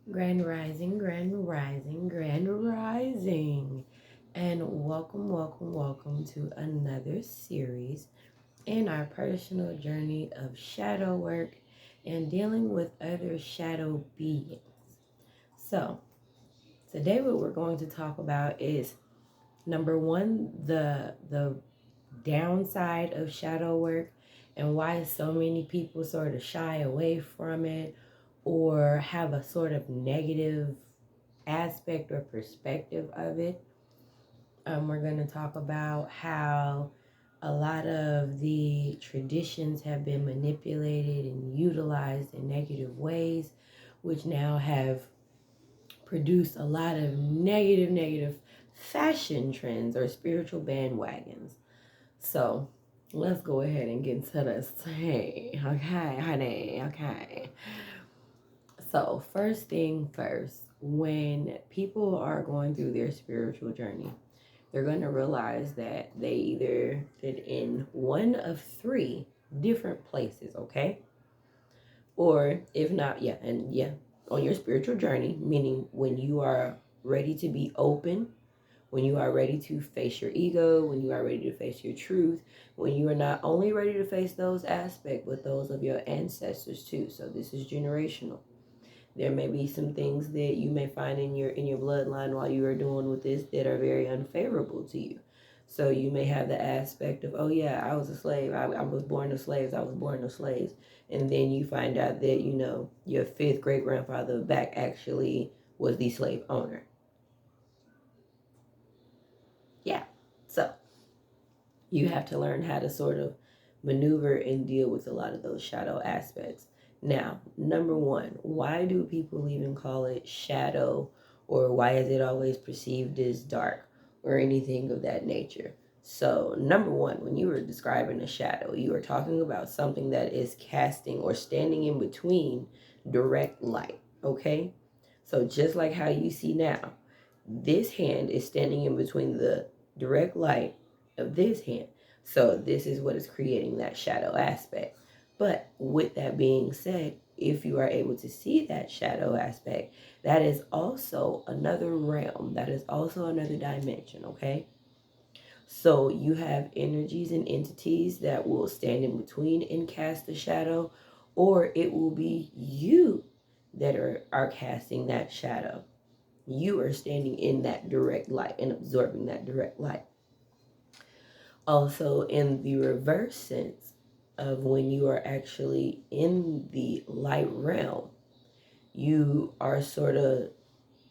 Grand Rising, Grand Rising, Grand Rising. And welcome to another series in our personal journey of shadow work and dealing with other shadow beings. So, today what we're going to talk about is number one, the downside of shadow work and why so many people sort of shy away from it or have a sort of negative aspect or perspective of it. We're going to talk about how a lot of the traditions have been manipulated and utilized in negative ways, which now have produced a lot of negative fashion trends or spiritual bandwagons. So let's go ahead and get to this. Hey, okay, honey, okay. So, first thing first, when people are going through their spiritual journey, they're going to realize that they either fit in one of three different places, okay? Or if not, on your spiritual journey, meaning when you are ready to be open, when you are ready to face your ego, when you are ready to face your truth, when you are not only ready to face those aspects, but those of your ancestors too. So, this is generational. There may be some things that you may find in your bloodline while you are doing with this that are very unfavorable to you. So you may have the aspect of, oh yeah, I was a slave. I was born of slaves. I was born of slaves. And then you find out that, your fifth great grandfather back actually was the slave owner. Yeah. So you have to learn how to sort of maneuver and deal with a lot of those shadow aspects. Now, number one, why do people even call it shadow, or why is it always perceived as dark or anything of that nature? So, number one, when you were describing a shadow, you are talking about something that is casting or standing in between direct light, okay? So, just like how you see now, this hand is standing in between the direct light of this hand. So this is what is creating that shadow aspect. But with that being said, if you are able to see that shadow aspect, that is also another realm. That is also another dimension, okay? So you have energies and entities that will stand in between and cast the shadow, or it will be you that are casting that shadow. You are standing in that direct light and absorbing that direct light. Also, in the reverse sense of when you are actually in the light realm, you are sort of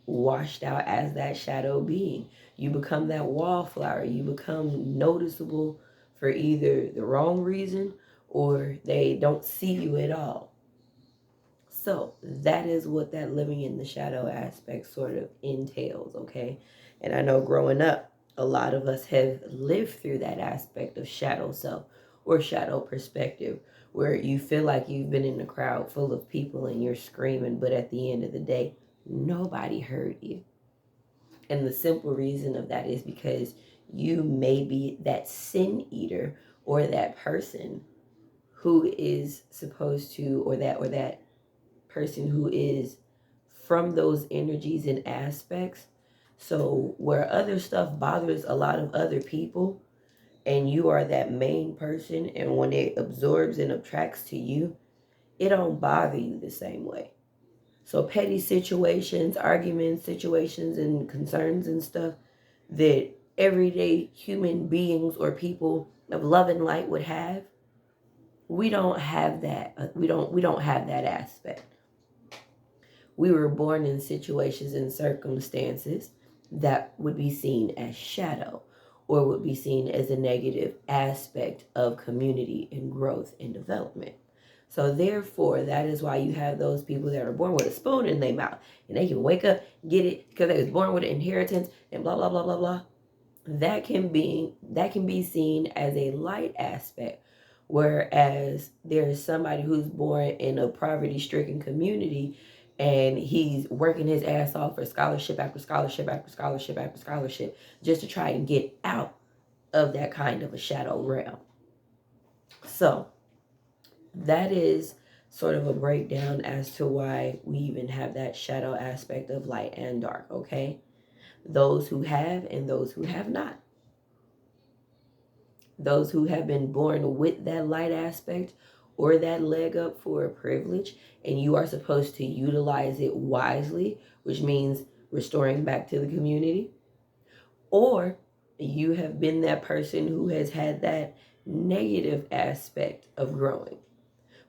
washed out as that shadow being. You become that wallflower. You become noticeable for either the wrong reason or they don't see you at all. So that is what that living in the shadow aspect sort of entails, okay? And I know growing up, a lot of us have lived through that aspect of shadow self or shadow perspective, where you feel like you've been in a crowd full of people and you're screaming, but at the end of the day, nobody heard you. And the simple reason of that is because you may be that sin eater or that person who is supposed to, or that person who is from those energies and aspects. So where other stuff bothers a lot of other people and you are that main person, and when it absorbs and attracts to you, it don't bother you the same way. So petty situations, arguments, situations and concerns and stuff that everyday human beings or people of love and light would have, we don't have that. We don't have that aspect. We were born in situations and circumstances that would be seen as shadow or would be seen as a negative aspect of community and growth and development. So therefore, that is why you have those people that are born with a spoon in their mouth and they can wake up, get it because they was born with an inheritance and blah blah blah blah blah. That can be seen as a light aspect. Whereas there's somebody who's born in a poverty stricken community and he's working his ass off for scholarship after scholarship after scholarship after scholarship just to try and get out of that kind of a shadow realm. So that is sort of a breakdown as to why we even have that shadow aspect of light and dark, okay? Those who have and those who have not. Those who have been born with that light aspect or that leg up for a privilege, and you are supposed to utilize it wisely, which means restoring back to the community. Or you have been that person who has had that negative aspect of growing,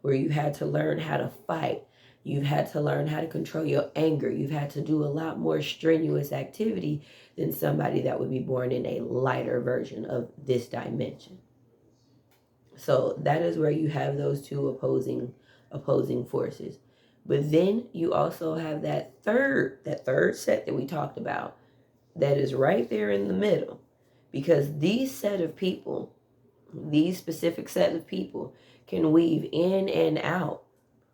where you had to learn how to fight. You've had to learn how to control your anger. You've had to do a lot more strenuous activity than somebody that would be born in a lighter version of this dimension. So that is where you have those two opposing forces. But then you also have that third set that we talked about that is right there in the middle. Because these specific set of people can weave in and out.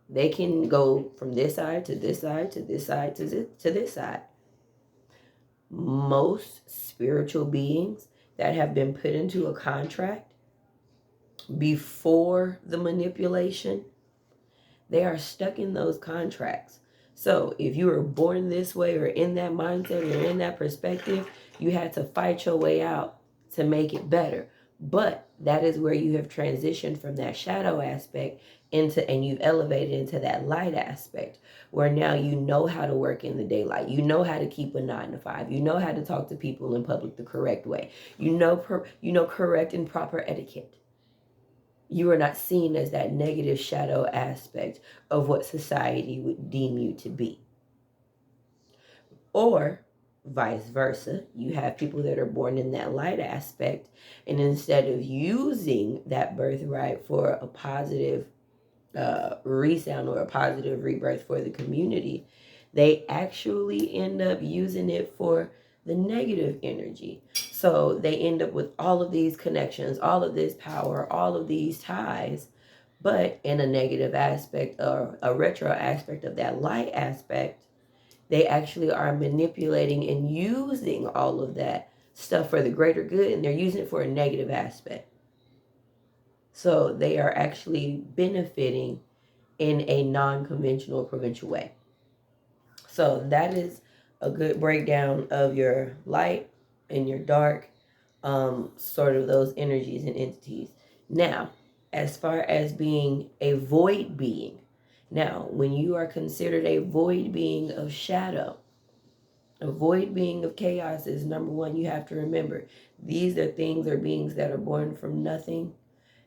They can go from this side to this side to this side to this side. Most spiritual beings that have been put into a contract before the manipulation, they are stuck in those contracts. So if you were born this way or in that mindset or in that perspective, you had to fight your way out to make it better. But that is where you have transitioned from that shadow aspect and you've elevated into that light aspect, where now you know how to work in the daylight. You know how to keep a 9 to 5. You know how to talk to people in public the correct way. You know correct and proper etiquette. You are not seen as that negative shadow aspect of what society would deem you to be. Or vice versa, you have people that are born in that light aspect, and instead of using that birthright for a positive resound or a positive rebirth for the community, they actually end up using it for the negative energy. So they end up with all of these connections, all of this power, all of these ties, but in a negative aspect or a retro aspect of that light aspect, they actually are manipulating and using all of that stuff for the greater good, and they're using it for a negative aspect. So they are actually benefiting in a non-conventional provincial way. So that is a good breakdown of your light and your dark, sort of those energies and entities. Now, as far as being a void being, now when you are considered a void being of shadow, a void being of chaos is number one, you have to remember these are things or beings that are born from nothing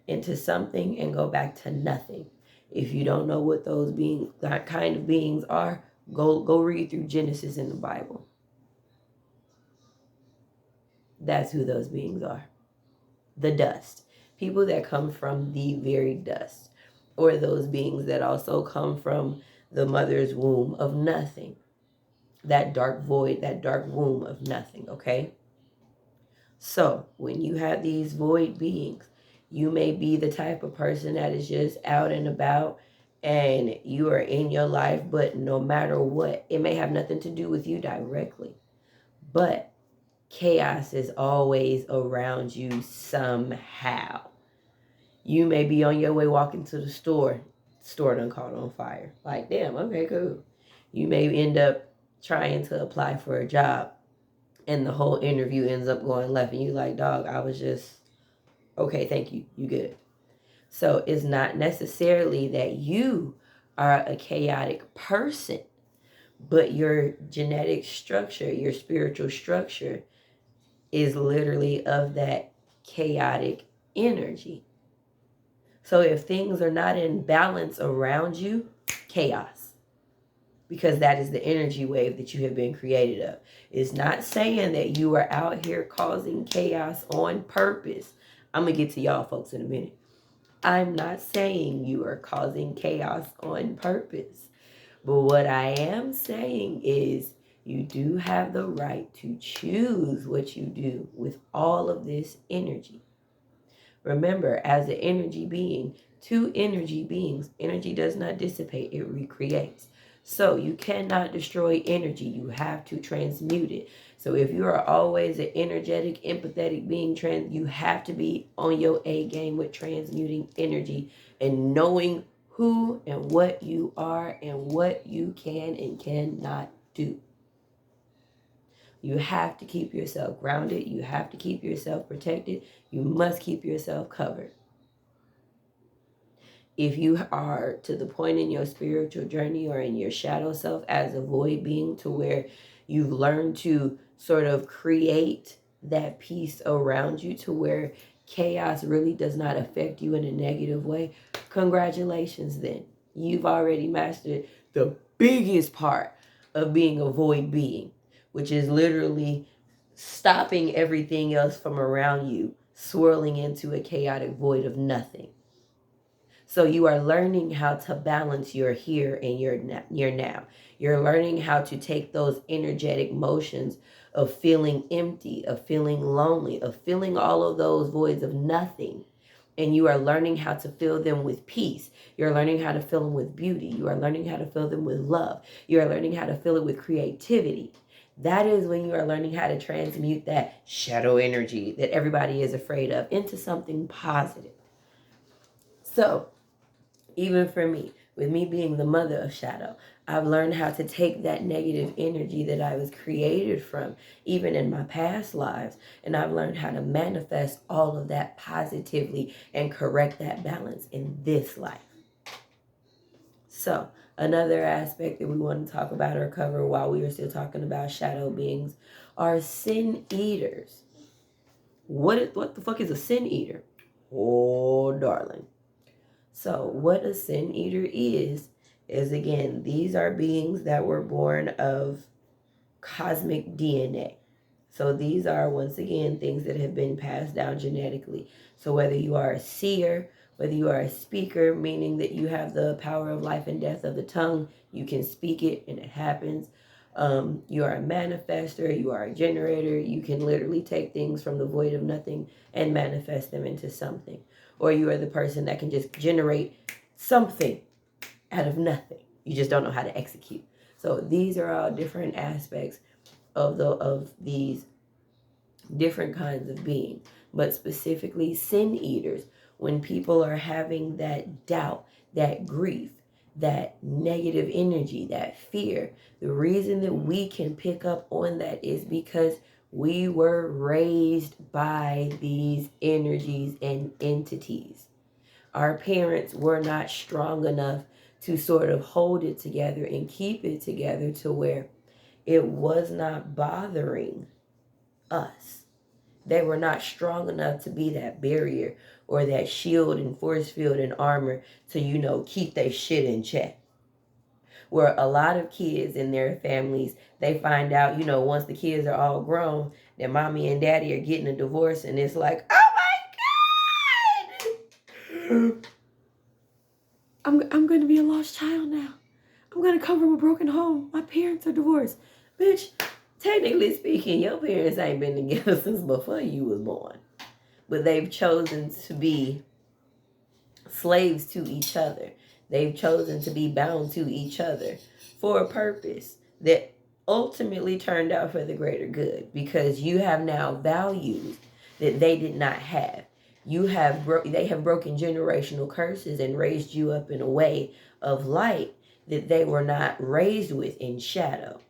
into something and go back to nothing. If you don't know what those beings, that kind of beings are, go read through Genesis in the Bible. That's who those beings are. The dust. People that come from the very dust. Or those beings that also come from the mother's womb of nothing. That dark void, that dark womb of nothing, okay? So when you have these void beings, you may be the type of person that is just out and about and you are in your life, but no matter what, it may have nothing to do with you directly, but chaos is always around you somehow. You may be on your way walking to the store done caught on fire. Like, damn, okay, cool. You may end up trying to apply for a job and the whole interview ends up going left and you like, dog, I was just, okay, thank you, you good. So it's not necessarily that you are a chaotic person, but your genetic structure, your spiritual structure is literally of that chaotic energy. So if things are not in balance around you, chaos. Because that is the energy wave that you have been created of. It's not saying that you are out here causing chaos on purpose. I'm going to get to y'all folks in a minute. I'm not saying you are causing chaos on purpose. But what I am saying is you do have the right to choose what you do with all of this energy. Remember, as an energy being, two energy beings, energy does not dissipate, it recreates. So you cannot destroy energy. You have to transmute it. So if you are always an energetic, empathetic being, you have to be on your A game with transmuting energy and knowing who and what you are and what you can and cannot do. You have to keep yourself grounded. You have to keep yourself protected. You must keep yourself covered. If you are to the point in your spiritual journey or in your shadow self as a void being to where you've learned to sort of create that peace around you to where chaos really does not affect you in a negative way, congratulations then. You've already mastered the biggest part of being a void being, which is literally stopping everything else from around you, swirling into a chaotic void of nothing. So you are learning how to balance your here and your now. You're learning how to take those energetic motions of feeling empty, of feeling lonely, of feeling all of those voids of nothing. And you are learning how to fill them with peace. You're learning how to fill them with beauty. You are learning how to fill them with love. You are learning how to fill it with creativity. That is when you are learning how to transmute that shadow energy that everybody is afraid of into something positive. So, even for me, with me being the mother of shadow, I've learned how to take that negative energy that I was created from, even in my past lives, and I've learned how to manifest all of that positively and correct that balance in this life. So, another aspect that we want to talk about or cover while we are still talking about shadow beings are sin eaters. What the fuck is a sin eater? Oh, darling. So what a sin eater is again, these are beings that were born of cosmic DNA. So these are, once again, things that have been passed down genetically. So whether you are a seer, whether you are a speaker, meaning that you have the power of life and death of the tongue, you can speak it and it happens. You are a manifester, you are a generator. You can literally take things from the void of nothing and manifest them into something. Or you are the person that can just generate something out of nothing. You just don't know how to execute. So these are all different aspects of these different kinds of being, but specifically sin eaters. When people are having that doubt, that grief, that negative energy, that fear, the reason that we can pick up on that is because we were raised by these energies and entities. Our parents were not strong enough to sort of hold it together and keep it together to where it was not bothering us. They were not strong enough to be that barrier or that shield and force field and armor to, keep their shit in check. Where a lot of kids in their families, they find out, once the kids are all grown, that mommy and daddy are getting a divorce, and it's like, oh my God, I'm going to be a lost child now. I'm going to come from a broken home. My parents are divorced. Bitch, technically speaking, your parents ain't been together since before you was born. But they've chosen to be slaves to each other. They've chosen to be bound to each other for a purpose that ultimately turned out for the greater good, because you have now values that they did not have. They have broken generational curses and raised you up in a way of light that they were not raised with in shadow.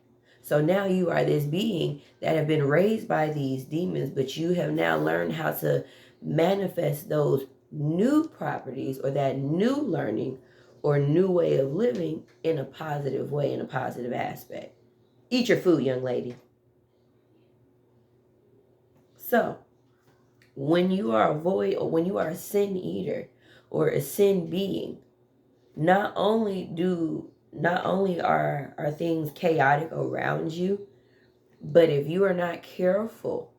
So now you are this being that have been raised by these demons, but you have now learned how to manifest those new properties or that new learning or new way of living in a positive way, in a positive aspect. Eat your food, young lady. So, when you are a void or when you are a sin eater or a sin being, not only are things chaotic around you, but if you are not careful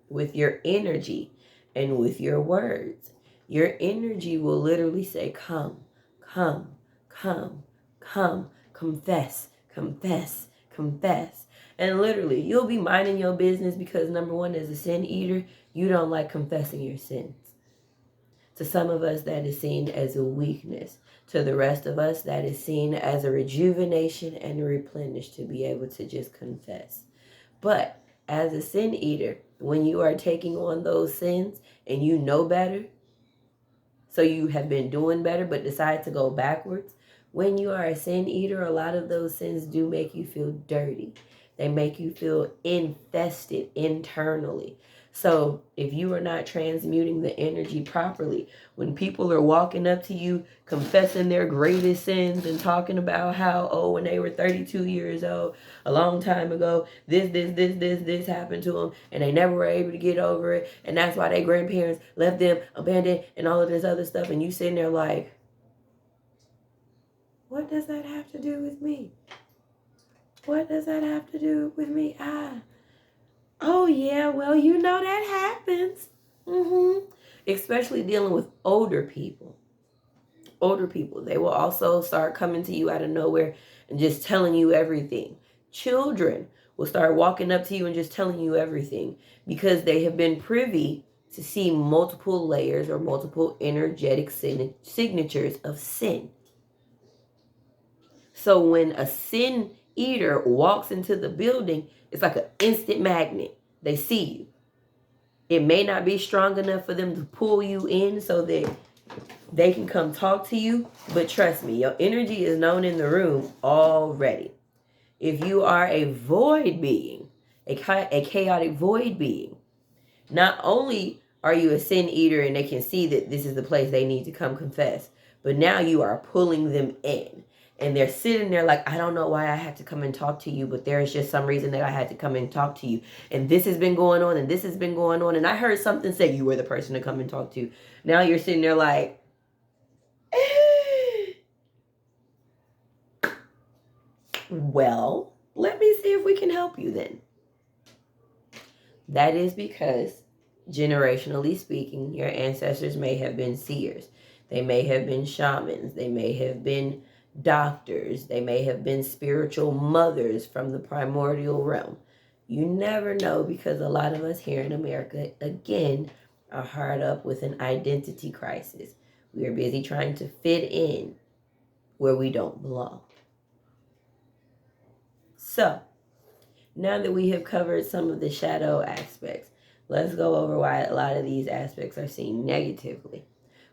with your energy and with your words, your energy will literally say, come, come, come, come, confess, confess, confess. And literally, you'll be minding your business because, number one, as a sin eater, you don't like confessing your sins. To some of us, that is seen as a weakness. To the rest of us, that is seen as a rejuvenation and a replenish to be able to just confess. But as a sin eater, when you are taking on those sins and you know better, So you have been doing better, but decide to go backwards. When you are a sin eater, a lot of those sins do make you feel dirty. They make you feel infested internally. So if you are not transmuting the energy properly, when people are walking up to you, confessing their greatest sins and talking about how, oh, when they were 32 years old, a long time ago, this happened to them, and they never were able to get over it, and that's why their grandparents left them abandoned and all of this other stuff, and you sitting there like, what does that have to do with me? What does that have to do with me? Oh yeah, well, you know that happens. Especially dealing with older people. Older people, they will also start coming to you out of nowhere and just telling you everything. Children will start walking up to you and just telling you everything because they have been privy to see multiple layers or multiple energetic signatures of sin. So when a sin eater walks into the building, it's like an instant magnet. They see you. It may not be strong enough for them to pull you in so that they can come talk to you, but trust me, your energy is known in the room already. If you are a void being, a chaotic void being, not only are you a sin eater and they can see that this is the place they need to come confess, but now you are pulling them in. And they're sitting there like, I don't know why I had to come and talk to you, but there's just some reason that I had to come and talk to you. And this has been going on, and this has been going on. And I heard something say you were the person to come and talk to. Now you're sitting there like, well, let me see if we can help you then. That is because, generationally speaking, your ancestors may have been seers. They may have been shamans. They may have been doctors. They may have been spiritual mothers from the primordial realm. You never know, because a lot of us here in America, again, are hard up with an identity crisis. We are busy trying to fit in where we don't belong. So, now that we have covered some of the shadow aspects, let's go over why a lot of these aspects are seen negatively.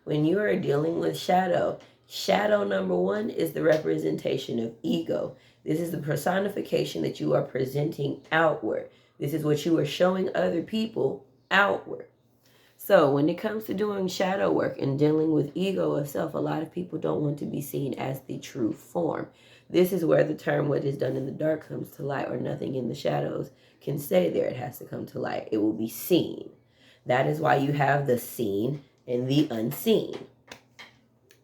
When you are dealing with shadow, shadow number one is the representation of ego. This is the personification that you are presenting outward. This is what you are showing other people outward. So when it comes to doing shadow work and dealing with ego of self, a lot of people don't want to be seen as the true form. This is where the term what is done in the dark comes to light, or nothing in the shadows can stay there. It has to come to light. It will be seen. That is why you have the seen and the unseen.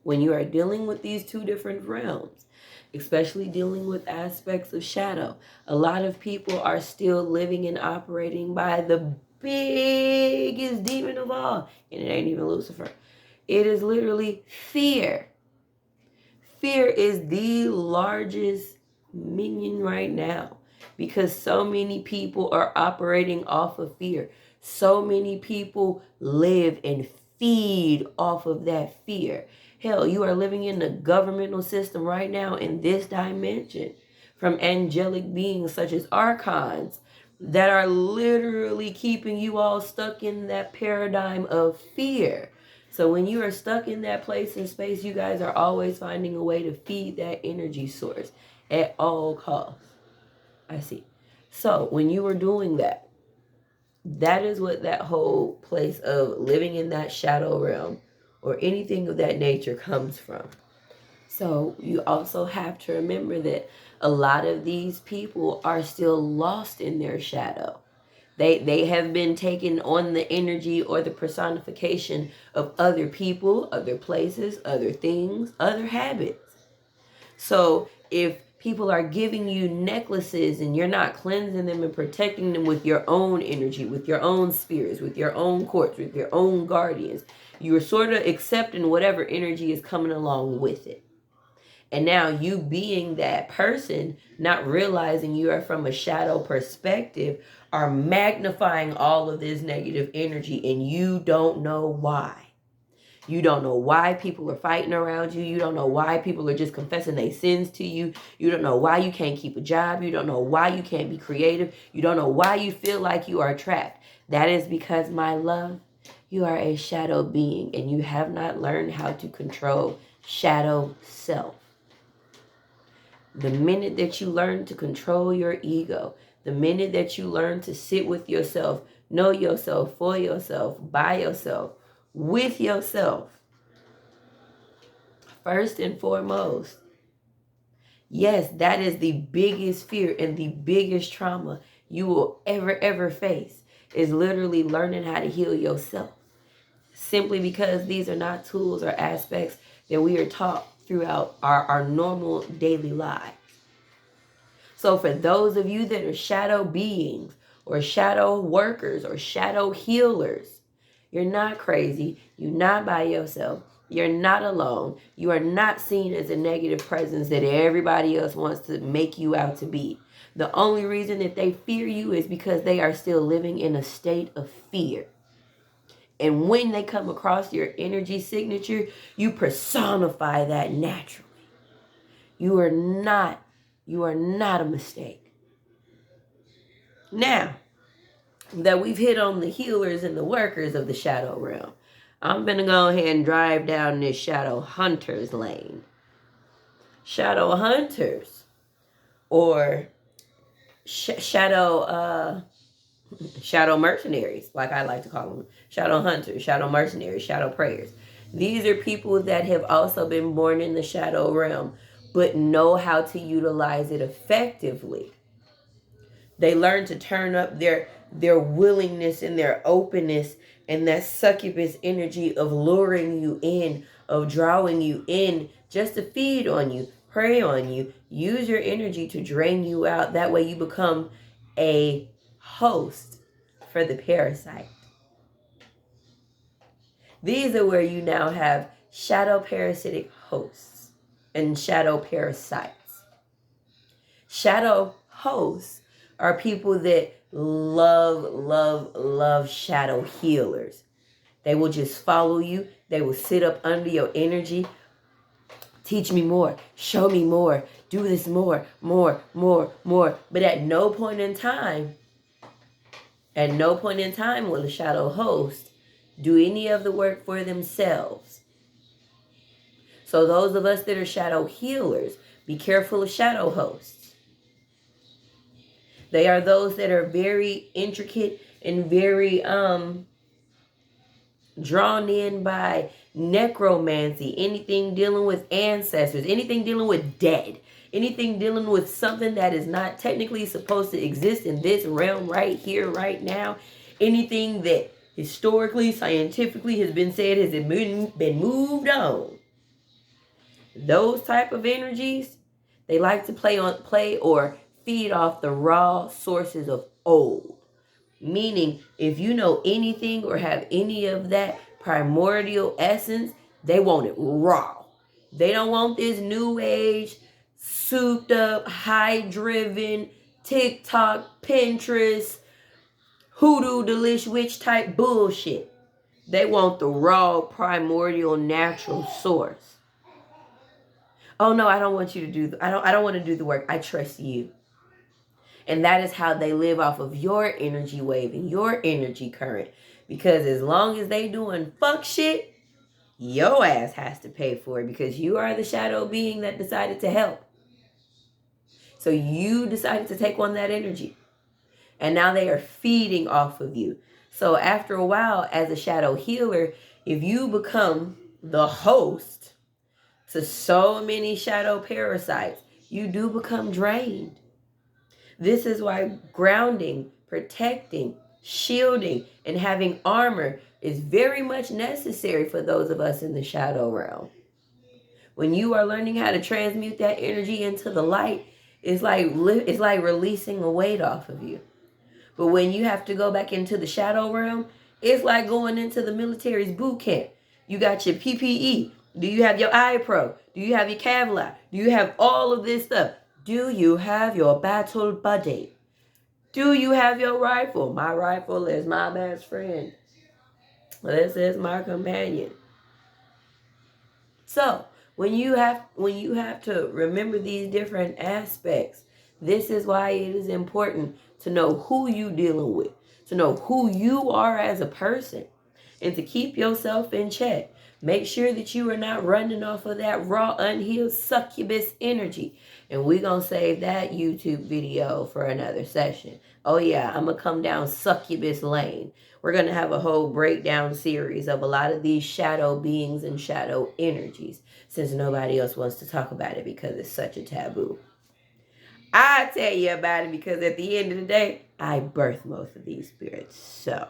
When you are dealing with these two different realms, especially dealing with aspects of shadow, a lot of people are still living and operating by the biggest demon of all, and it ain't even Lucifer. It is literally fear. Fear is the largest minion right now because so many people are operating off of fear. So many people live and feed off of that fear. Hell, you are living in the governmental system right now in this dimension from angelic beings such as archons that are literally keeping you all stuck in that paradigm of fear. So when you are stuck in that place and space, you guys are always finding a way to feed that energy source at all costs. I see. So when you are doing that, that is what that whole place of living in that shadow realm or anything of that nature comes from. So you also have to remember that a lot of these people are still lost in their shadow. They have been taken on the energy or the personification of other people, other places, other things, other habits. So if people are giving you necklaces and you're not cleansing them and protecting them with your own energy, with your own spirits, with your own courts, with your own guardians, you're sort of accepting whatever energy is coming along with it. And now you being that person, not realizing you are from a shadow perspective, are magnifying all of this negative energy, and you don't know why. You don't know why people are fighting around you. You don't know why people are just confessing their sins to you. You don't know why you can't keep a job. You don't know why you can't be creative. You don't know why you feel like you are trapped. That is because, my love, You are a shadow being, and you have not learned how to control shadow self. The minute that you learn to control your ego, the minute that you learn to sit with yourself, know yourself, for yourself, by yourself, with yourself, first and foremost, yes, that is the biggest fear and the biggest trauma you will ever face, is literally learning how to heal yourself. Simply because these are not tools or aspects that we are taught throughout our normal daily lives. So for those of you that are shadow beings or shadow workers or shadow healers, you're not crazy. You're not by yourself. You're not alone. You are not seen as a negative presence that everybody else wants to make you out to be. The only reason that they fear you is because they are still living in a state of fear. And when they come across your energy signature, you personify that naturally. You are not a mistake. Now that we've hit on the healers and the workers of the shadow realm, I'm going to go ahead and drive down this shadow hunters lane. Shadow hunters, or shadow mercenaries, like I like to call them. Shadow hunters, shadow mercenaries, shadow prayers. These are people that have also been born in the shadow realm, but know how to utilize it effectively. They learn to turn up their willingness and their openness and that succubus energy of luring you in, of drawing you in just to feed on you, prey on you, use your energy to drain you out. That way you become a host for the parasite. These are where you now have shadow parasitic hosts and shadow parasites. Shadow hosts are people that love shadow healers. They will just follow you. They will sit up under your energy. Teach me more. Show me more. Do this more. But at no point in time will the shadow host do any of the work for themselves. So those of us that are shadow healers, be careful of shadow hosts. They are those that are very intricate and very drawn in by necromancy, anything dealing with ancestors, anything dealing with dead, anything dealing with something that is not technically supposed to exist in this realm right here, right now, anything that historically, scientifically has been said has been moved on. Those type of energies, they like to play or feed off the raw sources of old. Meaning, if you know anything or have any of that primordial essence, they want it raw. They don't want this new age, souped up, high driven, TikTok, Pinterest, hoodoo, delish witch type bullshit. They want the raw, primordial, natural source. Oh no, I don't want you to do I don't want to do the work. I trust you. And that is how they live off of your energy wave and your energy current. Because as long as they doing fuck shit, your ass has to pay for it, because you are the shadow being that decided to help. So you decided to take on that energy. And now they are feeding off of you. So after a while, as a shadow healer, if you become the host to so many shadow parasites, you do become drained. This is why grounding, protecting, shielding, and having armor is very much necessary for those of us in the shadow realm. When you are learning how to transmute that energy into the light, it's like releasing a weight off of you. But when you have to go back into the shadow realm, it's like going into the military's boot camp. You got your PPE. Do you have your iPro? Do you have your Kevlar? Do you have all of this stuff? Do you have your battle buddy? Do you have your rifle? My rifle is my best friend. This is my companion. So when you have to remember these different aspects, this is why it is important to know who you dealing with, to know who you are as a person. and to keep yourself in check. Make sure that you are not running off of that raw, unhealed succubus energy. And we're going to save that YouTube video for another session. Oh yeah, I'm going to come down succubus lane. We're going to have a whole breakdown series of a lot of these shadow beings and shadow energies, since nobody else wants to talk about it because it's such a taboo. I tell you about it because at the end of the day, I birthed most of these spirits. So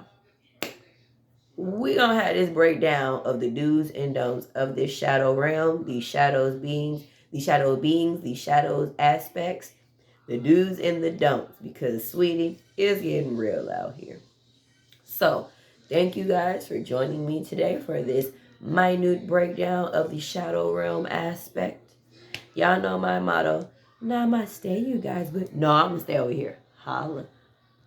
we're going to have this breakdown of the do's and don'ts of this shadow realm, these shadows beings, these shadows aspects, the do's and the don'ts, because sweetie, it's getting real out here. So thank you guys for joining me today for this minute breakdown of the shadow realm aspect. Y'all know my motto. Namaste, you guys, but no, I'm going to stay over here. Holla.